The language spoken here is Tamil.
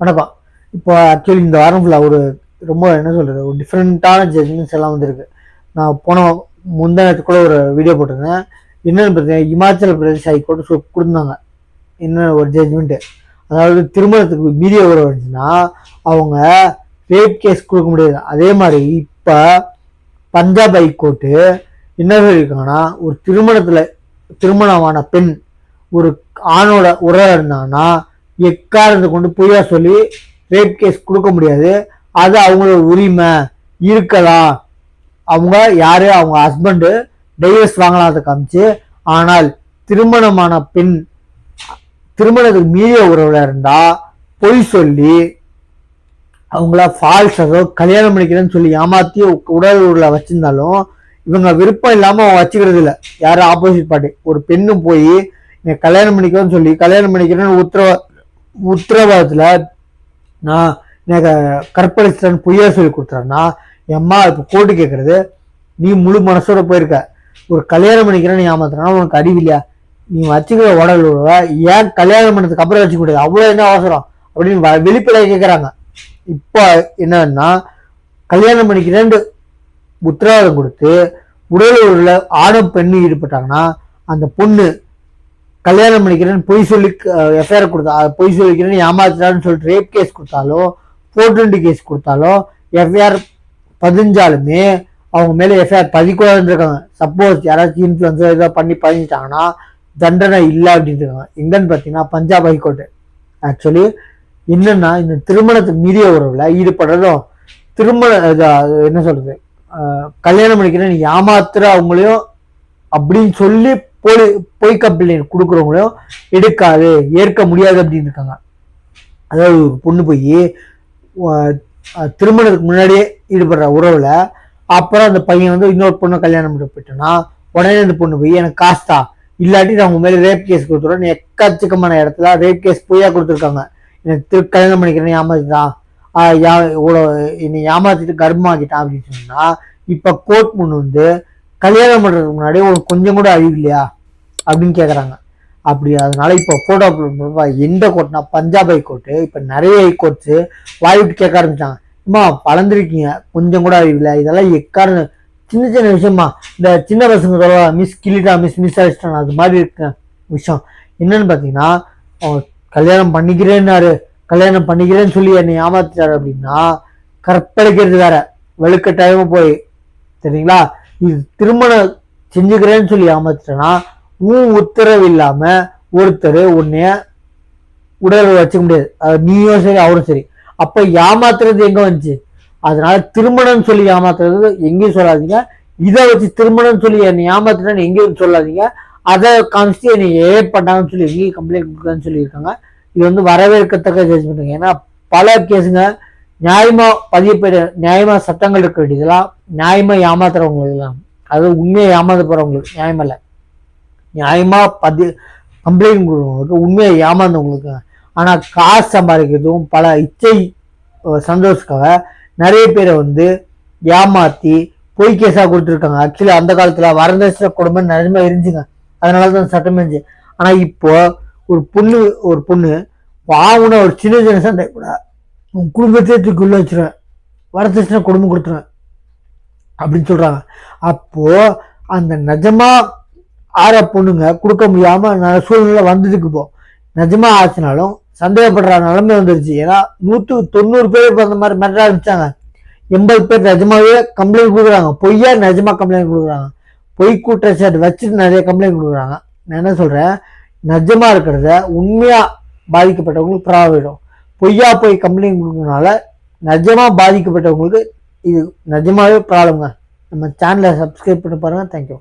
வணக்கம். இப்போ ஆக்சுவலி இந்த வாரம் ஃபுல்லாக ஒரு ரொம்ப என்ன சொல்கிறது, ஒரு டிஃப்ரெண்ட்டான ஜட்ஜ்மெண்ட்ஸ் எல்லாம் வந்திருக்கு. நான் முந்தானத்துக்குள்ள ஒரு வீடியோ போட்டிருந்தேன். என்னென்னு பார்த்தீங்கன்னா, இமாச்சல பிரதேஷ் ஹைகோர்ட் கொடுத்துருந்தாங்க என்ன ஒரு ஜட்ஜ்மெண்ட்டு. அதாவது திருமணத்துக்கு மீறிய உறவு இருந்துச்சுன்னா அவங்க ரேப் கேஸ் கொடுக்க முடியாது. அதே மாதிரி இப்போ பஞ்சாப் ஹைகோர்ட்டு என்ன சொல்லியிருக்காங்கன்னா, ஒரு திருமணமான பெண் ஒரு ஆணோட உறவு இருந்தாங்கன்னா எக்காரத்தை கொண்டு பொய்யா சொல்லி ரேப் கேஸ் கொடுக்க முடியாது. அது அவங்களோட உரிமை இருக்கலாம். அவங்க யாரு, அவங்க ஹஸ்பண்டு டைவர்ஸ் வாங்கலாம் அதை காமிச்சு. ஆனால் திருமணமான பெண் திருமணத்துக்கு மீறிய உறவுல இருந்தா பொய் சொல்லி அவங்கள ஃபால்ஸ் அதோ கல்யாணம் பண்ணிக்கிறேன்னு சொல்லி ஏமாத்தி உடல் உருளை வச்சிருந்தாலும் இவங்க விருப்பம் இல்லாம அவங்க வச்சுக்கிறது இல்லை. யாரும் ஆப்போசிட் பார்ட்டி ஒரு பெண்ணும் போய் கல்யாணம் பண்ணிக்கிறேன்னு சொல்லி கல்யாணம் பண்ணிக்கிறேன்னு உத்தரவாதத்துல நான் எனக்கு கற்பழிச்சிட்டேன்னு பொய்யா சொல்லி கொடுத்துறேன்னா எம்மா இப்போ கோர்ட்டு கேட்கறது, நீ முழு மனசோட போயிருக்க ஒரு கல்யாணம் பண்ணிக்கிறேன்னு ஏமாத்துறனா உனக்கு அறிவு இல்லையா? நீ வச்சுக்கிற உடல் ஏன் கல்யாணம் பண்ணதுக்கு அப்புறம் வச்சுக்க முடியாது? அவ்வளோ என்ன அவசரம் அப்படின்னு வெளிப்படையா கேட்குறாங்க. இப்போ என்னன்னா, கல்யாணம் பண்ணிக்கிறேன்னு உத்தரவாதம் கொடுத்து உடல் உள்ள ஆணும் பெண்ணு ஈடுபட்டாங்கன்னா அந்த பொண்ணு கல்யாணம் பண்ணிக்கிறேன்னு பொய் சொல்லி எஃப்ஐஆர் கொடுத்தா, பொய் சொல்லிக்கிறேன்னு ஏமாத்துறான்னு சொல்லிட்டு ரேப் கேஸ் கொடுத்தாலும் 420 கேஸ் கொடுத்தாலும் எஃப்ஐஆர் பதிஞ்சாலுமே அவங்க மேலே எஃப்ஐஆர் பதிக்கூடாதுன்னு இருக்காங்க. சப்போஸ் யாராச்சும் இன்ஃப்ளூயன்ஸோ ஏதோ பண்ணி பதிஞ்சிட்டாங்கன்னா தண்டனை இல்லை அப்படின்னு இருக்காங்க. எங்கன்னு பார்த்தீங்கன்னா பஞ்சாப் ஹைகோர்ட்டு. ஆக்சுவலி என்னன்னா, இந்த திருமணத்துக்கு மீறிய உறவுல ஈடுபடுறதும் என்ன சொல்றது, கல்யாணம் பண்ணிக்கிறேன்னு ஏமாத்துற அவங்களையும் அப்படின்னு சொல்லி பொய் கம்ப்ளைண்ட் கொடுக்குறவங்களையும் எடுக்காது, ஏற்க முடியாது அப்படின்னு இருக்காங்க. அதாவது ஒரு பொண்ணு போய் திருமணத்துக்கு முன்னாடியே ஈடுபடுற உறவுல அப்புறம் அந்த பையன் இன்னொரு பொண்ணை கல்யாணம் பண்ணி போயிட்டோன்னா உடனே அந்த பொண்ணு போய் எனக்கு காஸ்டா இல்லாட்டி நான் உங்க மேலே ரேப் கேஸ் கொடுத்துருவோம், எக்கச்சக்கமான இடத்துல ரேப் கேஸ் பொய்யா கொடுத்துருக்காங்க. எனக்கு கல்யாணம் பண்ணிக்கிறேன்னு ஏமாத்திட்டான், என்னை ஏமாத்திட்டு கர்ப்பமாக்கிட்டான் அப்படின்னு சொன்னா இப்ப கோர்ட் முன் கல்யாணம் பண்றதுக்கு முன்னாடி உனக்கு கொஞ்சம் கூட அறிவு இல்லையா அப்படின்னு கேட்குறாங்க. அப்படி அதனால இப்போ போட்டோ அப்லோட் எந்த கோர்ட்னா பஞ்சாப் ஹைகோர்ட்டு இப்போ நிறைய ஹைகோர்ட்ஸு வாய்விட்டு கேட்க ஆரம்பிச்சாங்க. அம்மா வளர்ந்துருக்கீங்க, கொஞ்சம் கூட அறிவு இல்லை, இதெல்லாம் எக்காரணம் சின்ன சின்ன விஷயமா இந்த சின்ன பசங்க சொல்லலாம் மிஸ் கிள்ளிட்டா மிஸ் அடிச்சிட்டான் அது மாதிரி இருக்க விஷயம். என்னன்னு பார்த்தீங்கன்னா, கல்யாணம் பண்ணிக்கிறேன்னு சொல்லி என்னை ஏமாத்திட்டாரு அப்படின்னா கற்பழிக்கிறது வேற, வெளுக்கட்டாயமா போய் சரிங்களா. இது திருமணம் செஞ்சுக்கிறேன்னு சொல்லி ஏமாத்திட்டேன்னா உத்தரவு இல்லாம ஒருத்தர் உன்னைய உடல் வச்சுக்க முடியாது. நீயும் சரி அவரும் சரி. அப்ப ஏமாத்துறது எங்க வந்துச்சு? அதனால திருமணம் சொல்லி ஏமாத்துறது எங்கேயும் சொல்லாதீங்க. இதை வச்சு திருமணம் சொல்லி என்னை ஏமாத்துறேன்னு எங்கேயும் சொல்லாதீங்க. அதை காமிச்சு என்னை பண்ணாங்கன்னு சொல்லி எங்கேயும் கம்ப்ளைண்ட் கொடுக்குறேன்னு சொல்லியிருக்காங்க. இது வரவேற்கத்தக்க ஜட்ஜ்மெண்ட். ஏன்னா பல கேஸுங்க நியாயமா நியாயமா சட்டங்கள் இருக்க வேண்டியதெல்லாம் நியாயமா ஏமாத்துறவங்களுக்கு எல்லாம், அது உண்மையை ஏமாந்து போறவங்களுக்கு நியாயம் இல்லை. நியாயமா கம்ப்ளைண்ட் கொடுக்குறவங்களுக்கு உண்மையை ஏமாந்தவங்களுக்கு. ஆனா காசு சம்பாதிக்கிறதும் பல இச்சை சந்தோஷத்துக்காக நிறைய பேரை ஏமாத்தி பொய் கேஸா கொடுத்துருக்காங்க. ஆக்சுவலி அந்த காலத்துல வரதட்சணை கொடுமை நிஜமா இருந்துச்சுங்க, அதனாலதான் சட்டம் இருந்துச்சு. ஆனா இப்போ ஒரு பொண்ணு பாவுன ஒரு சின்ன சண்டை கூட உன் குடும்பத்தை உள்ள வச்சிருவேன், வரதட்சணை கொடுமை கொடுத்துருவேன் அப்படின்னு சொல்றாங்க. அப்போ அந்த நிஜமா ஆற பொண்ணுங்க கொடுக்க முடியாம சூழ்நிலை வந்ததுக்கு இப்போ நிஜமா ஆச்சுனாலும் சந்தேகப்படுற நிலைமை வந்துருச்சு. ஏன்னா 190 பேர் இப்போ அந்த மாதிரி மிரட்ட ஆரம்பிச்சாங்க. 80 பேர் நிஜமாவே கம்ப்ளைண்ட் கொடுக்குறாங்க, பொய்யா நிஜமா கம்ப்ளைண்ட் கொடுக்குறாங்க, பொய் குற்றச்சாட்டு வச்சுட்டு நிறைய கம்ப்ளைண்ட் கொடுக்குறாங்க. நான் என்ன சொல்றேன், நிஜமா இருக்கிறத உண்மையா பாதிக்கப்பட்டவங்களுக்கு ப்ராப்ளம், பொய்யா போய் கம்ப்ளைண்ட் கொடுக்கறதுனால நிஜமா பாதிக்கப்பட்டவங்களுக்கு இது நிஜமாவே ப்ராப்ளம்ங்க. நம்ம சேனலை சப்ஸ்கிரைப் பண்ணி பாருங்க. தேங்க்யூ.